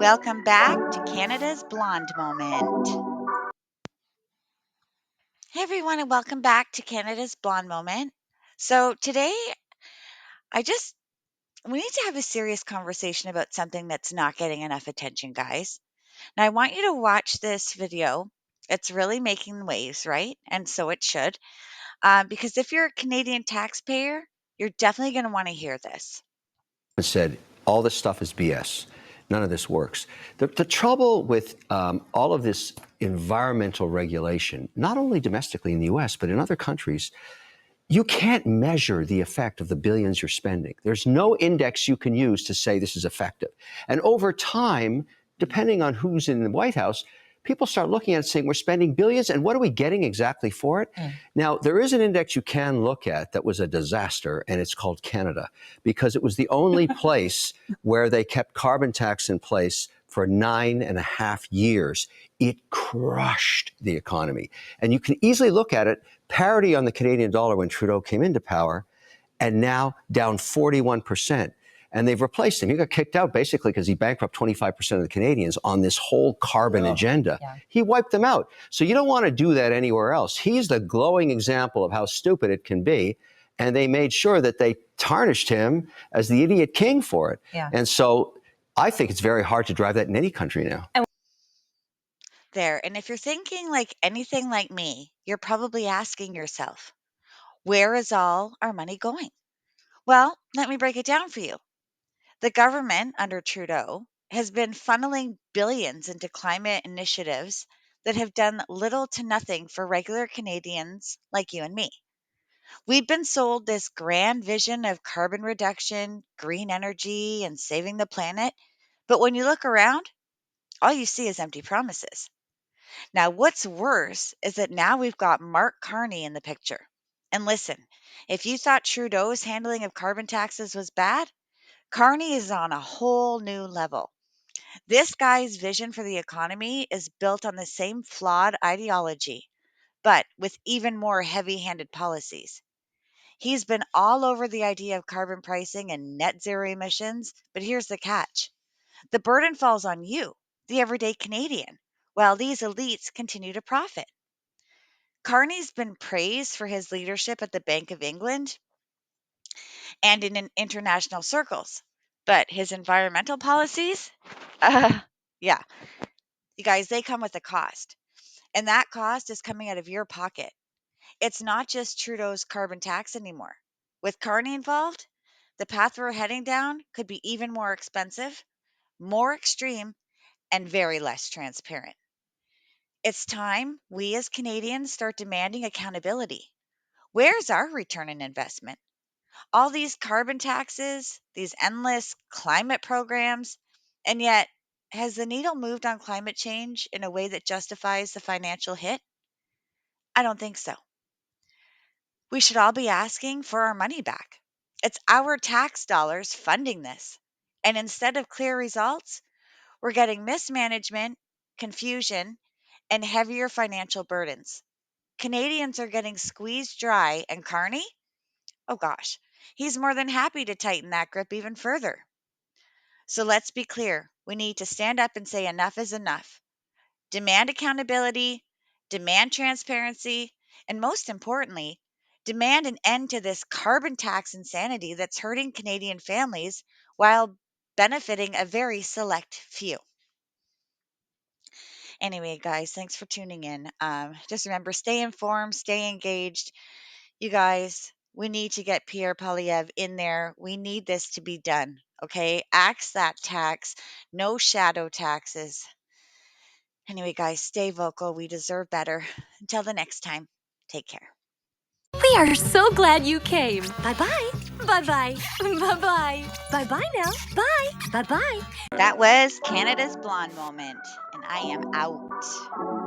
Welcome back to Canada's Blonde Moment. Hey everyone, and welcome back to Canada's Blonde Moment. So today, I just we need to have a serious conversation about something that's not getting enough attention, guys. Now, I want you to watch this video. It's really making waves, right? And so it should, because if you're a Canadian taxpayer, you're definitely going to want to hear this. Said all this stuff is BS. None of this works. The trouble with all of this environmental regulation, not only domestically in the US, but in other countries, you can't measure the effect of the billions you're spending. There's no index you can use to say this is effective. And over time, depending on who's in the White House, people start looking at it saying, we're spending billions, and what are we getting exactly for it? Now, there is an index you can look at that was a disaster, and it's called Canada, because it was the only place where they kept carbon tax in place for 9.5 years. It crushed the economy. And you can easily look at it, parity on the Canadian dollar when Trudeau came into power, and now down 41%. And they've replaced him. He got kicked out basically because he bankrupted 25% of the Canadians on this whole carbon agenda. Yeah. He wiped them out. So you don't want to do that anywhere else. He's the glowing example of how stupid it can be. And they made sure that they tarnished him as the idiot king for it. Yeah. And so I think it's very hard to drive that in any country now. There. And if you're thinking like anything like me, you're probably asking yourself, where is all our money going? Well, let me break it down for you. The government under Trudeau has been funneling billions into climate initiatives that have done little to nothing for regular Canadians like you and me. We've been sold this grand vision of carbon reduction, green energy, and saving the planet. But when you look around, all you see is empty promises. Now, what's worse is that now we've got Mark Carney in the picture. And listen, if you thought Trudeau's handling of carbon taxes was bad, Carney is on a whole new level. This guy's vision for the economy is built on the same flawed ideology, but with even more heavy handed policies. He's been all over the idea of carbon pricing and net zero emissions, but here's the catch: the burden falls on you, the everyday Canadian, while these elites continue to profit. Carney's been praised for his leadership at the Bank of England and in international circles, but his environmental policies, uh, yeah, you guys, they come with a cost. And that cost is coming out of your pocket. It's not just Trudeau's carbon tax anymore. With Carney involved, the path we're heading down could be even more expensive, more extreme, and very less transparent. It's time we as Canadians start demanding accountability. Where's our return on investment? All these carbon taxes, these endless climate programs, and yet, has the needle moved on climate change in a way that justifies the financial hit? I don't think so. We should all be asking for our money back. It's our tax dollars funding this. And instead of clear results, we're getting mismanagement, confusion, and heavier financial burdens. Canadians are getting squeezed dry, and Carney? Oh gosh, he's more than happy to tighten that grip even further. So let's be clear. We need to stand up and say enough is enough. Demand accountability, demand transparency, and most importantly, demand an end to this carbon tax insanity that's hurting Canadian families while benefiting a very select few. Anyway, guys, thanks for tuning in. Just remember, stay informed, stay engaged. You guys, we need to get Pierre Poilievre in there. We need this to be done. Okay, axe that tax, no shadow taxes. Anyway, guys, stay vocal. We deserve better. Until the next time, take care. We are so glad you came. Bye-bye. Bye-bye. Bye-bye. Bye-bye now. Bye. Bye-bye. That was Canada's Blonde Moment, and I am out.